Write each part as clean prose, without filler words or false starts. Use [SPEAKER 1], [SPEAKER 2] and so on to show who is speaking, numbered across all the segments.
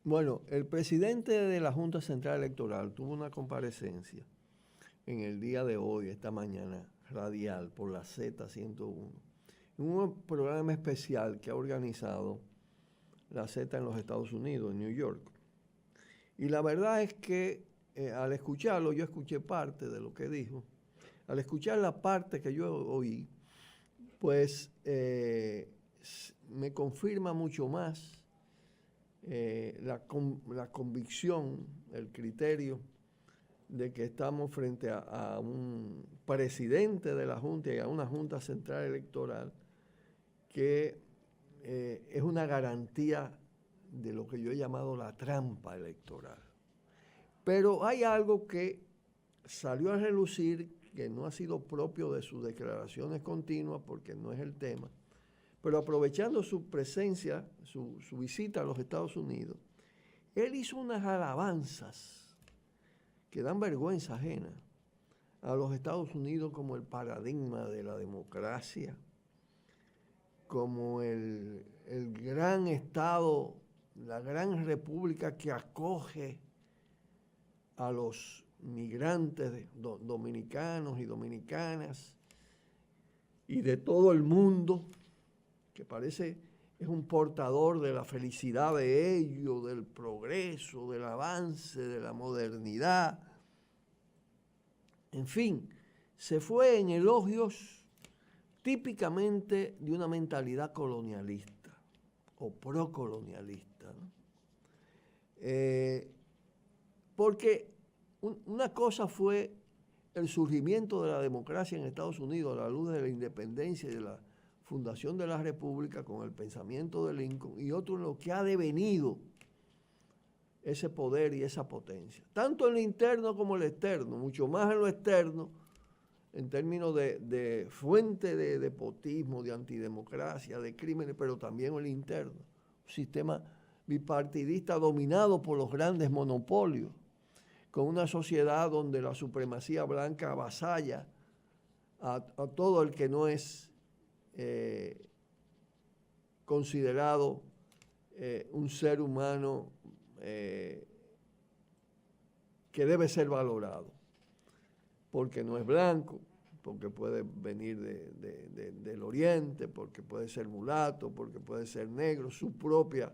[SPEAKER 1] Bueno, el presidente de la Junta Central Electoral tuvo una comparecencia en el día de hoy, esta mañana, radial, por la Z101, en un programa especial que ha organizado la Z en los Estados Unidos, en New York. Y la verdad es que al escucharlo, yo escuché parte de lo que dijo. Al escuchar la parte que yo oí, pues me confirma mucho más la convicción, el criterio de que estamos frente a un presidente de la Junta y a una Junta Central Electoral que es una garantía de lo que yo he llamado la trampa electoral. Pero hay algo que salió a relucir que no ha sido propio de sus declaraciones continuas porque no es el tema, pero aprovechando su presencia, su visita a los Estados Unidos, él hizo unas alabanzas que dan vergüenza ajena a los Estados Unidos como el paradigma de la democracia, como el gran Estado, la gran república que acoge a los migrantes dominicanos y dominicanas y de todo el mundo, que parece es un portador de la felicidad de ellos, del progreso, del avance, de la modernidad. En fin, se fue en elogios típicamente de una mentalidad colonialista o procolonialista, ¿no? Porque una cosa fue el surgimiento de la democracia en Estados Unidos a la luz de la independencia y de la fundación de la República con el pensamiento de Lincoln, y otro en lo que ha devenido ese poder y esa potencia, tanto en lo interno como en lo externo, mucho más en lo externo, en términos de fuente de nepotismo, de antidemocracia, de crímenes, pero también en lo interno, un sistema bipartidista dominado por los grandes monopolios, con una sociedad donde la supremacía blanca avasalla a todo el que no es considerado un ser humano que debe ser valorado, porque no es blanco, porque puede venir del oriente, porque puede ser mulato, porque puede ser negro, su propia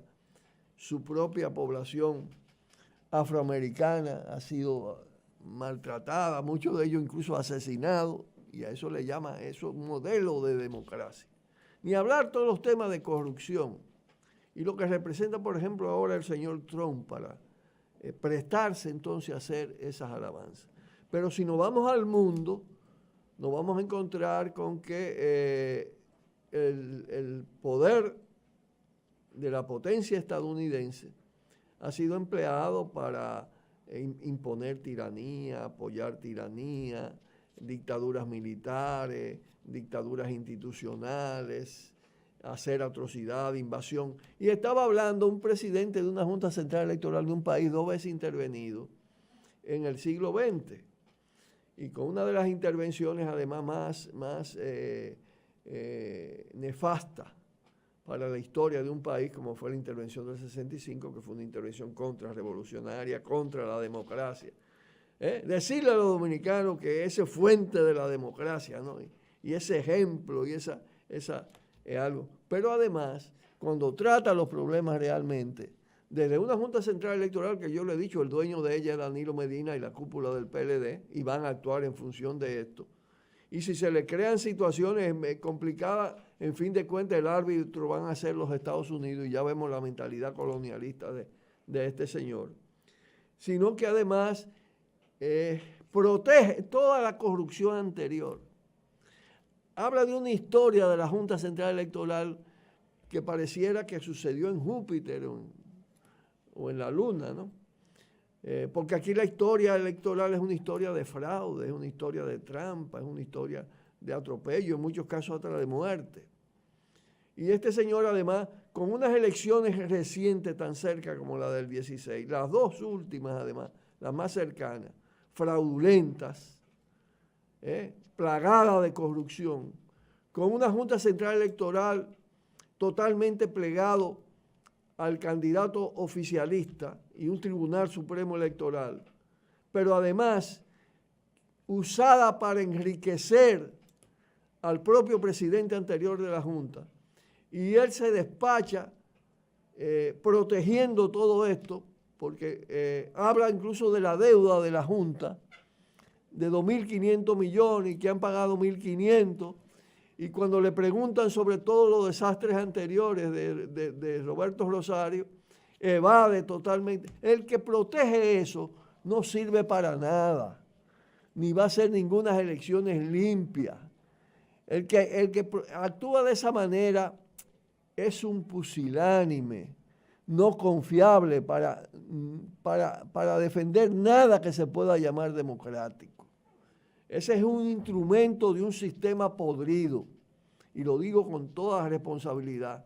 [SPEAKER 1] población afroamericana ha sido maltratada, muchos de ellos incluso asesinados, y a eso le llama eso un modelo de democracia. Ni hablar todos los temas de corrupción y lo que representa, por ejemplo, ahora el señor Trump para prestarse entonces a hacer esas alabanzas. Pero si nos vamos al mundo, nos vamos a encontrar con que el poder de la potencia estadounidense ha sido empleado para imponer tiranía, apoyar tiranía, dictaduras militares, dictaduras institucionales, hacer atrocidad, invasión. Y estaba hablando un presidente de una Junta Central Electoral de un país 2 veces intervenido en el siglo XX. Y con una de las intervenciones además más nefasta para la historia de un país, como fue la intervención del 65, que fue una intervención contrarrevolucionaria, contra la democracia. Decirle a los dominicanos que esa es fuente de la democracia, ¿no? Y ese ejemplo y esa es algo. Pero además, cuando trata los problemas realmente, desde una Junta Central Electoral que yo le he dicho, el dueño de ella es Danilo Medina y la cúpula del PLD, y van a actuar en función de esto. Y si se le crean situaciones complicadas, en fin de cuentas el árbitro van a ser los Estados Unidos, y ya vemos la mentalidad colonialista de este señor. Sino que además protege toda la corrupción anterior. Habla de una historia de la Junta Central Electoral que pareciera que sucedió en Júpiter o en la Luna, ¿no? Porque aquí la historia electoral es una historia de fraude, es una historia de trampa, es una historia de atropello, en muchos casos hasta de muerte. Y este señor además, con unas elecciones recientes tan cerca como la del 16, las dos últimas además, las más cercanas, fraudulentas, plagadas de corrupción, con una Junta Central Electoral totalmente plegado al candidato oficialista y un Tribunal Supremo Electoral, pero además usada para enriquecer al propio presidente anterior de la Junta, y él se despacha protegiendo todo esto, porque habla incluso de la deuda de la Junta, de 2.500 millones y que han pagado 1.500, y cuando le preguntan sobre todos los desastres anteriores de Roberto Rosario, evade totalmente. El que protege eso no sirve para nada, ni va a hacer ninguna elecciones limpias. El que actúa de esa manera es un pusilánime, no confiable para defender nada que se pueda llamar democrático. Ese es un instrumento de un sistema podrido, y lo digo con toda responsabilidad.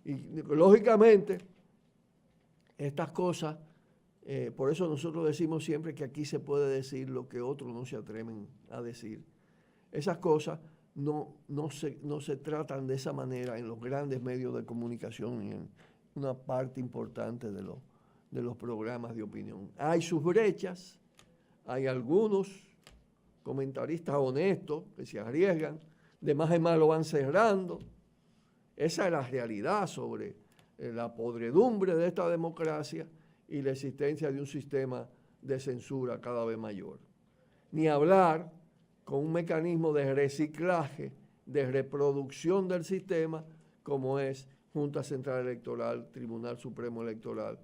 [SPEAKER 1] Y lógicamente, estas cosas, por eso nosotros decimos siempre que aquí se puede decir lo que otros no se atreven a decir. Esas cosas no se tratan de esa manera en los grandes medios de comunicación y en una parte importante de los programas de opinión. Hay sus brechas, hay algunos comentaristas honestos que se arriesgan, de más en más lo van cerrando. Esa es la realidad sobre la podredumbre de esta democracia y la existencia de un sistema de censura cada vez mayor. Ni hablar con un mecanismo de reciclaje, de reproducción del sistema, como es Junta Central Electoral, Tribunal Supremo Electoral,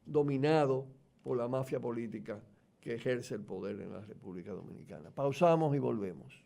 [SPEAKER 1] dominado por la mafia política que ejerce el poder en la República Dominicana. Pausamos y volvemos.